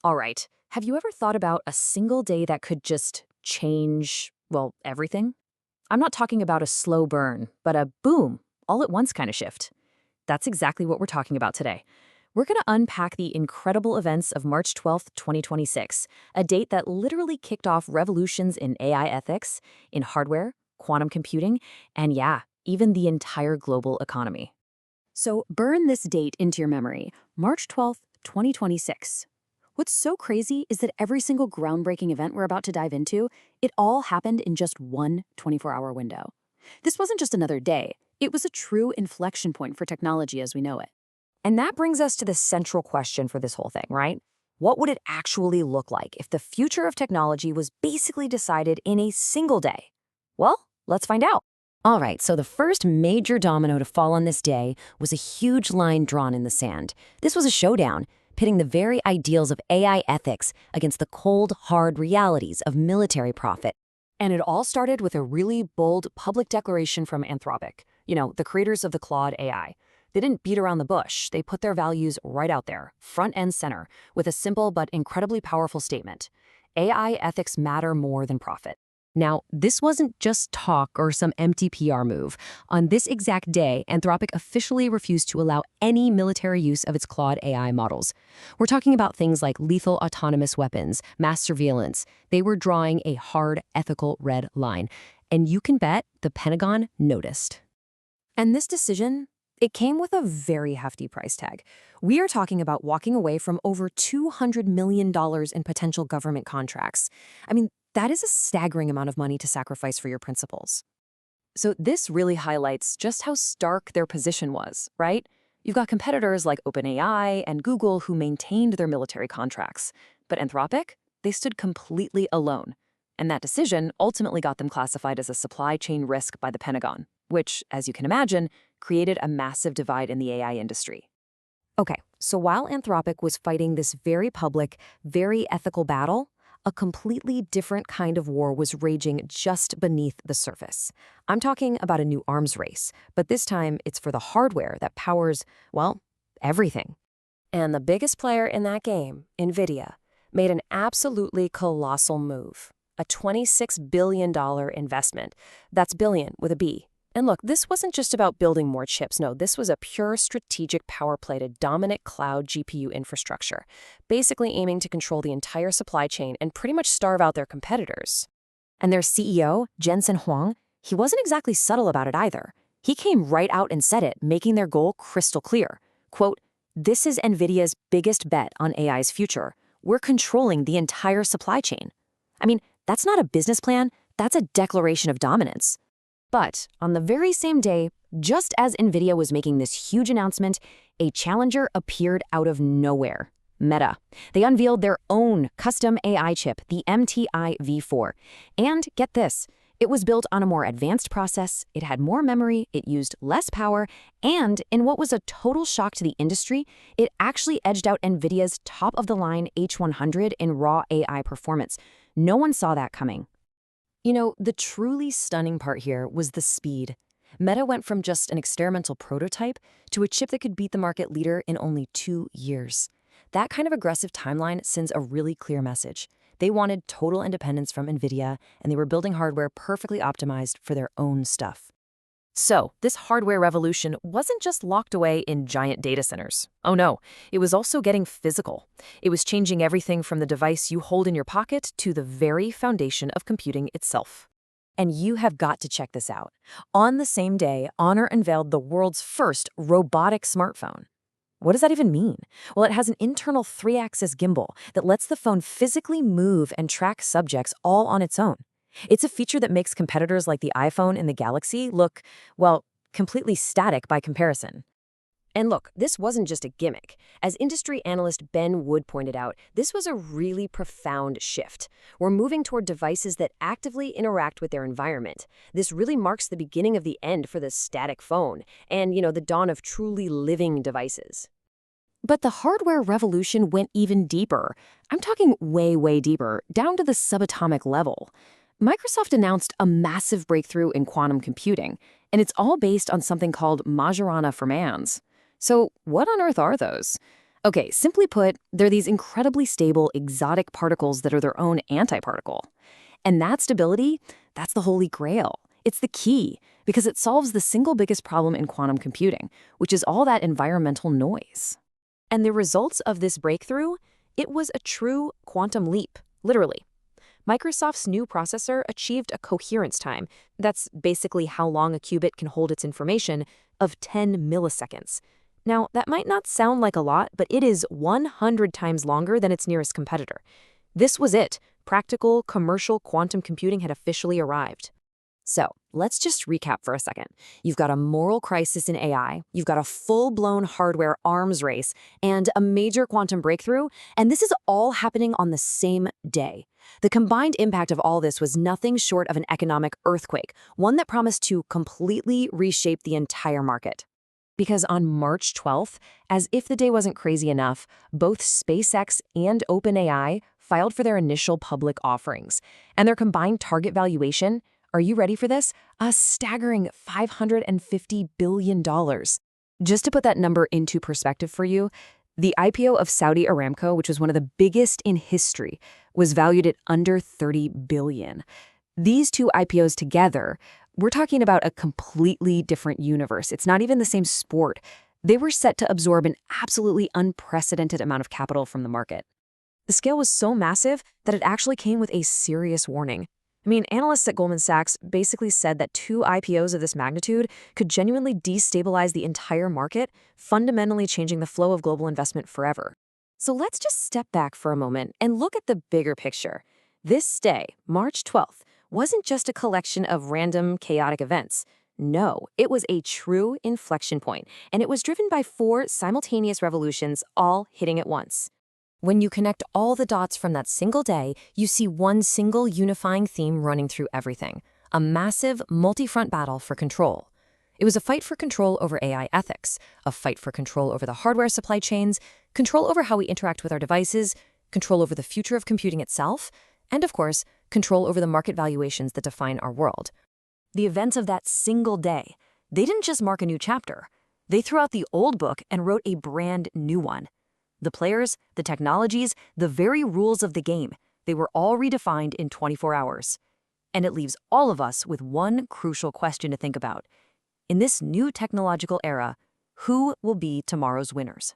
All right, have you ever thought about a single day that could just change, well, everything? I'm not talking about a slow burn, but a boom, all at once kind of shift. That's exactly what we're talking about today. We're going to unpack the incredible events of March 12th, 2026, a date that literally kicked off revolutions in AI ethics, in hardware, quantum computing, and yeah, even the entire global economy. So burn this date into your memory, March 12th, 2026. What's so crazy is that every single groundbreaking event we're about to dive into, it all happened in just one 24-hour window. This wasn't just another day, it was a true inflection point for technology as we know it. And that brings us to the central question for this whole thing, right? What would it actually look like if the future of technology was basically decided in a single day? Well, let's find out. All right, so the first major domino to fall on this day was a huge line drawn in the sand. This was a showdown, pitting the very ideals of AI ethics against the cold, hard realities of military profit. And it all started with a really bold public declaration from Anthropic, the creators of the Claude AI. They didn't beat around the bush. They put their values right out there, front and center, with a simple but incredibly powerful statement. AI ethics matter more than profit. Now, this wasn't just talk or some empty PR move. On this exact day, Anthropic officially refused to allow any military use of its Claude AI models. We're talking about things like lethal autonomous weapons, mass surveillance. They were drawing a hard, ethical red line. And you can bet the Pentagon noticed. And this decision, it came with a very hefty price tag. We are talking about walking away from over $200 million in potential government contracts. That is a staggering amount of money to sacrifice for your principles. So this really highlights just how stark their position was, right? You've got competitors like OpenAI and Google who maintained their military contracts. But Anthropic, they stood completely alone. And that decision ultimately got them classified as a supply chain risk by the Pentagon, which, as you can imagine, created a massive divide in the AI industry. Okay, so while Anthropic was fighting this very public, very ethical battle, a completely different kind of war was raging just beneath the surface. I'm talking about a new arms race, but this time it's for the hardware that powers, well, everything. And the biggest player in that game, NVIDIA, made an absolutely colossal move. A $26 billion investment. That's billion with a B. And look, this wasn't just about building more chips. No, this was a pure strategic power play to dominate cloud GPU infrastructure, basically aiming to control the entire supply chain and pretty much starve out their competitors. And their CEO, Jensen Huang, he wasn't exactly subtle about it either. He came right out and said it, making their goal crystal clear. Quote, "This is NVIDIA's biggest bet on AI's future. We're controlling the entire supply chain." That's not a business plan, that's a declaration of dominance. But on the very same day, just as NVIDIA was making this huge announcement, a challenger appeared out of nowhere. Meta. They unveiled their own custom AI chip, the MTI V4. And get this, it was built on a more advanced process, it had more memory, it used less power, and in what was a total shock to the industry, it actually edged out NVIDIA's top-of-the-line H100 in raw AI performance. No one saw that coming. The truly stunning part here was the speed. Meta went from just an experimental prototype to a chip that could beat the market leader in only 2 years. That kind of aggressive timeline sends a really clear message. They wanted total independence from NVIDIA, and they were building hardware perfectly optimized for their own stuff. So, this hardware revolution wasn't just locked away in giant data centers. Oh no, it was also getting physical. It was changing everything from the device you hold in your pocket to the very foundation of computing itself. And you have got to check this out. On the same day, Honor unveiled the world's first robotic smartphone. What does that even mean? Well, it has an internal 3-axis gimbal that lets the phone physically move and track subjects all on its own. It's a feature that makes competitors like the iPhone and the Galaxy look, well, completely static by comparison. And look, this wasn't just a gimmick. As industry analyst Ben Wood pointed out, this was a really profound shift. We're moving toward devices that actively interact with their environment. This really marks the beginning of the end for the static phone and, the dawn of truly living devices. But the hardware revolution went even deeper. I'm talking way, way deeper, down to the subatomic level. Microsoft announced a massive breakthrough in quantum computing, and it's all based on something called Majorana Fermions. So what on earth are those? Okay, simply put, they're these incredibly stable, exotic particles that are their own antiparticle. And that stability, that's the holy grail. It's the key, because it solves the single biggest problem in quantum computing, which is all that environmental noise. And the results of this breakthrough? It was a true quantum leap, literally. Microsoft's new processor achieved a coherence time, that's basically how long a qubit can hold its information, of 10 milliseconds. Now, that might not sound like a lot, but it is 100 times longer than its nearest competitor. This was it. Practical, commercial quantum computing had officially arrived. So, let's just recap for a second. You've got a moral crisis in AI, you've got a full-blown hardware arms race, and a major quantum breakthrough, and this is all happening on the same day. The combined impact of all this was nothing short of an economic earthquake, one that promised to completely reshape the entire market. Because on March 12th, as if the day wasn't crazy enough, both SpaceX and OpenAI filed for their initial public offerings, and their combined target valuation, are you ready for this? A staggering $550 billion. Just to put that number into perspective for you, the IPO of Saudi Aramco, which was one of the biggest in history, was valued at under $30 billion. These two IPOs together, we're talking about a completely different universe. It's not even the same sport. They were set to absorb an absolutely unprecedented amount of capital from the market. The scale was so massive that it actually came with a serious warning. I mean, analysts at Goldman Sachs basically said that two IPOs of this magnitude could genuinely destabilize the entire market, fundamentally changing the flow of global investment forever. So let's just step back for a moment and look at the bigger picture. This day, March 12th, wasn't just a collection of random, chaotic events. No, it was a true inflection point, and it was driven by four simultaneous revolutions all hitting at once. When you connect all the dots from that single day, you see one single unifying theme running through everything: a massive, multi-front battle for control. It was a fight for control over AI ethics, a fight for control over the hardware supply chains, control over how we interact with our devices, control over the future of computing itself, and of course, control over the market valuations that define our world. The events of that single day, they didn't just mark a new chapter. They threw out the old book and wrote a brand new one. The players, the technologies, the very rules of the game, they were all redefined in 24 hours. And it leaves all of us with one crucial question to think about. In this new technological era, who will be tomorrow's winners?